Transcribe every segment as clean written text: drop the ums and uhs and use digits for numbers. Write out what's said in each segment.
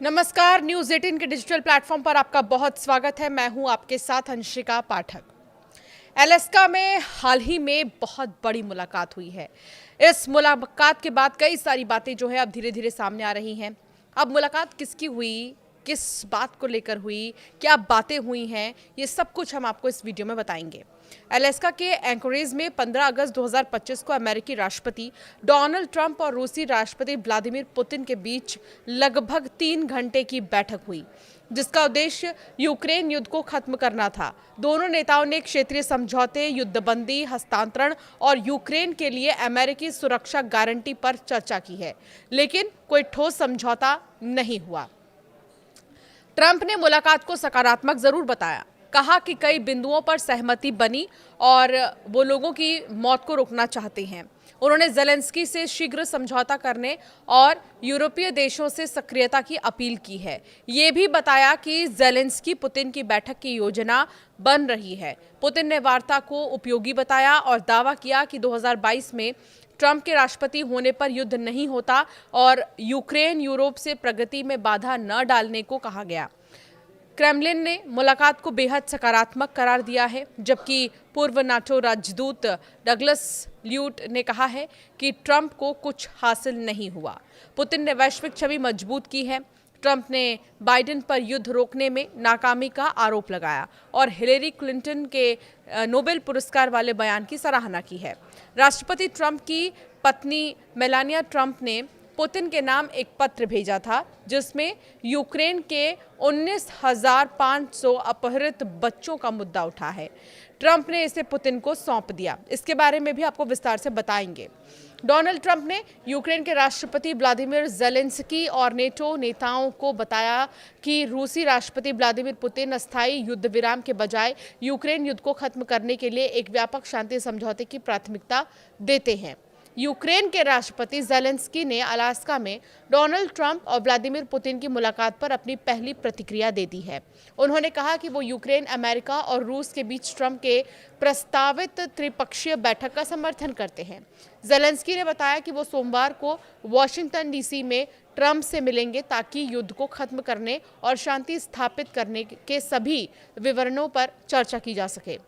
नमस्कार, न्यूज़ 18 के digital platform पर आपका बहुत स्वागत है। मैं हूं आपके साथ अंशिका पाठक। अलास्का में हाल ही में बहुत बड़ी मुलाकात हुई है। इस मुलाकात के बाद कई सारी बातें जो है अब धीरे धीरे सामने आ रही हैं। अब मुलाकात किसकी हुई, किस बात को लेकर हुई, क्या बातें हुई हैं, ये सब कुछ हम आपको इस वीडियो में बताएंगे। अलास्का के एंकोरेज में 15 अगस्त 2025 को अमेरिकी राष्ट्रपति डोनाल्ड ट्रंप और रूसी राष्ट्रपति व्लादिमीर पुतिन के बीच लगभग 3 घंटे की बैठक हुई, जिसका उद्देश्य यूक्रेन युद्ध को खत्म करना था। दोनों नेताओं ने क्षेत्रीय समझौते, युद्धबंदी, हस्तांतरण और यूक्रेन के लिए अमेरिकी सुरक्षा गारंटी पर चर्चा की है, लेकिन कोई ठोस समझौता नहीं हुआ। ट्रंप ने मुलाकात को सकारात्मक जरूर बताया, कहा कि कई बिंदुओं पर सहमति बनी और वो लोगों की मौत को रोकना चाहते हैं। उन्होंने ज़ेलेंस्की से शीघ्र समझौता करने और यूरोपीय देशों से सक्रियता की अपील की है। ये भी बताया कि ज़ेलेंस्की पुतिन की बैठक की योजना बन रही है। पुतिन ने वार्ता को उपयोगी बताया और दावा किया कि 2022 में ट्रंप के राष्ट्रपति होने पर युद्ध नहीं होता और यूक्रेन यूरोप से प्रगति में बाधा न डालने को कहा गया। क्रेमलिन ने मुलाकात को बेहद सकारात्मक करार दिया है, जबकि पूर्व नाटो राजदूत डगलस ल्यूट ने कहा है कि ट्रंप को कुछ हासिल नहीं हुआ। पुतिन ने वैश्विक छवि मजबूत की है। ट्रंप ने बाइडेन पर युद्ध रोकने में नाकामी का आरोप लगाया और हिलेरी क्लिंटन के नोबेल पुरस्कार वाले बयान की सराहना की है। राष्ट्रपति ट्रंप की पत्नी मेलानिया ट्रंप ने पुतिन के नाम एक पत्र भेजा था, जिसमें यूक्रेन के 19,500 अपहृत बच्चों का मुद्दा उठा है। ट्रंप ने इसे पुतिन को सौंप दिया। इसके बारे में भी आपको विस्तार से बताएंगे। डोनाल्ड ट्रंप ने यूक्रेन के राष्ट्रपति व्लादिमीर ज़ेलेंस्की और नेटो नेताओं को बताया कि रूसी राष्ट्रपति व्लादिमीर पुतिन अस्थायी युद्ध विराम के बजाय यूक्रेन युद्ध को खत्म करने के लिए एक व्यापक शांति समझौते की प्राथमिकता देते हैं। यूक्रेन के राष्ट्रपति ज़ेलेंस्की ने अलास्का में डोनाल्ड ट्रंप और व्लादिमीर पुतिन की मुलाकात पर अपनी पहली प्रतिक्रिया दे दी है। उन्होंने कहा कि वो यूक्रेन, अमेरिका और रूस के बीच ट्रंप के प्रस्तावित त्रिपक्षीय बैठक का समर्थन करते हैं। ज़ेलेंस्की ने बताया कि वो सोमवार को वॉशिंगटन डीसी में ट्रंप से मिलेंगे ताकि युद्ध को खत्म करने और शांति स्थापित करने के सभी विवरणों पर चर्चा की जा सके।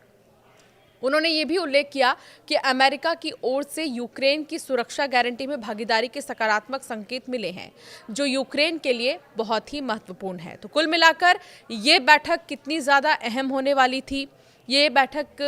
उन्होंने ये भी उल्लेख किया कि अमेरिका की ओर से यूक्रेन की सुरक्षा गारंटी में भागीदारी के सकारात्मक संकेत मिले हैं, जो यूक्रेन के लिए बहुत ही महत्वपूर्ण है। तो कुल मिलाकर ये बैठक कितनी ज़्यादा अहम होने वाली थी, ये बैठक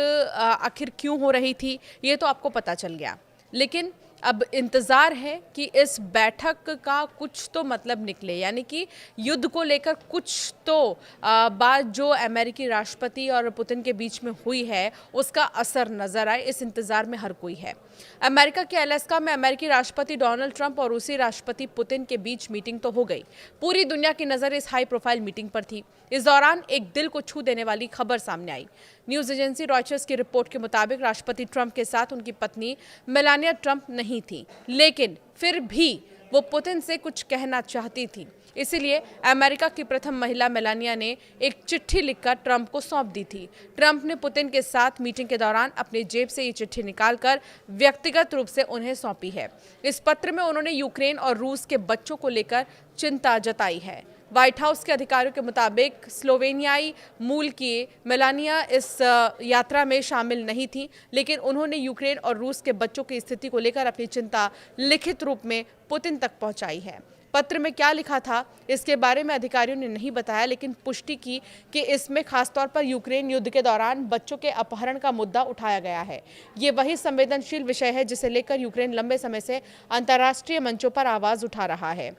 आखिर क्यों हो रही थी, ये तो आपको पता चल गया। लेकिन अब इंतज़ार है कि इस बैठक का कुछ तो मतलब निकले, यानी कि युद्ध को लेकर कुछ तो बात जो अमेरिकी राष्ट्रपति और पुतिन के बीच में हुई है उसका असर नज़र आए। इस इंतज़ार में हर कोई है। अमेरिका के अलास्का में अमेरिकी राष्ट्रपति डोनाल्ड ट्रंप और रूसी राष्ट्रपति पुतिन के बीच मीटिंग तो हो गई। पूरी दुनिया की नज़र इस हाई प्रोफाइल मीटिंग पर थी। इस दौरान एक दिल को छू देने वाली खबर सामने आई। न्यूज़ एजेंसी रॉयटर्स की रिपोर्ट के मुताबिक राष्ट्रपति ट्रंप के साथ उनकी पत्नी मेलानिया ट्रंप नहीं थी, लेकिन फिर भी वो पुतिन से कुछ कहना चाहती थी। इसीलिए अमेरिका की प्रथम महिला मेलानिया ने एक चिट्ठी लिखकर ट्रंप को सौंप दी थी। ट्रंप ने पुतिन के साथ मीटिंग के दौरान अपनी जेब से ये चिट्ठी निकालकर व्यक्तिगत रूप से उन्हें सौंपी है। इस पत्र में उन्होंने यूक्रेन और रूस के बच्चों को लेकर चिंता जताई है। व्हाइट हाउस के अधिकारियों के मुताबिक स्लोवेनियाई मूल की मेलानिया इस यात्रा में शामिल नहीं थी, लेकिन उन्होंने यूक्रेन और रूस के बच्चों की स्थिति को लेकर अपनी चिंता लिखित रूप में पुतिन तक पहुंचाई है। पत्र में क्या लिखा था इसके बारे में अधिकारियों ने नहीं बताया, लेकिन पुष्टि की कि इसमें खासतौर पर यूक्रेन युद्ध के दौरान बच्चों के अपहरण का मुद्दा उठाया गया है। ये वही संवेदनशील विषय है जिसे लेकर यूक्रेन लंबे समय से अंतर्राष्ट्रीय मंचों पर आवाज़ उठा रहा है।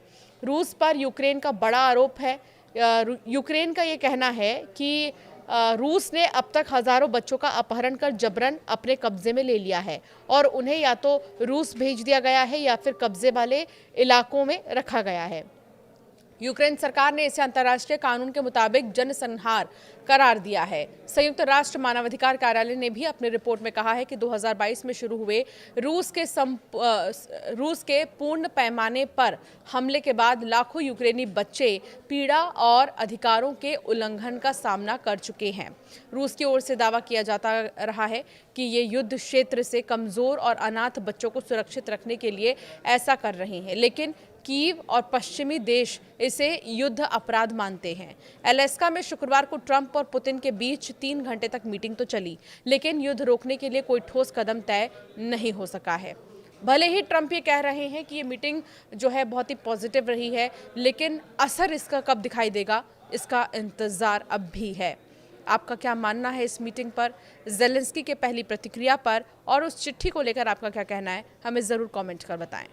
रूस पर यूक्रेन का बड़ा आरोप है। यूक्रेन का ये कहना है कि रूस ने अब तक हज़ारों बच्चों का अपहरण कर जबरन अपने कब्जे में ले लिया है और उन्हें या तो रूस भेज दिया गया है या फिर कब्जे वाले इलाकों में रखा गया है। यूक्रेन सरकार ने इसे अंतर्राष्ट्रीय कानून के मुताबिक जनसंहार करार दिया है। संयुक्त राष्ट्र मानवाधिकार कार्यालय ने भी अपनी रिपोर्ट में कहा है कि 2022 में शुरू हुए रूस के पूर्ण पैमाने पर हमले के बाद लाखों यूक्रेनी बच्चे पीड़ा और अधिकारों के उल्लंघन का सामना कर चुके हैं। रूस की ओर से दावा किया जाता रहा है कि ये युद्ध क्षेत्र से कमजोर और अनाथ बच्चों को सुरक्षित रखने के लिए ऐसा कर रहे हैं, लेकिन कीव और पश्चिमी देश इसे युद्ध अपराध मानते हैं। अलास्का में शुक्रवार को ट्रंप और पुतिन के बीच 3 घंटे तक मीटिंग तो चली, लेकिन युद्ध रोकने के लिए कोई ठोस कदम तय नहीं हो सका है। भले ही ट्रंप ये कह रहे हैं कि ये मीटिंग जो है बहुत ही पॉजिटिव रही है, लेकिन असर इसका कब दिखाई देगा, इसका इंतजार अब भी है। आपका क्या मानना है इस मीटिंग पर, ज़ेलेंस्की के पहली प्रतिक्रिया पर और उस चिट्ठी को लेकर आपका क्या कहना है, हमें ज़रूर कमेंट कर बताएं।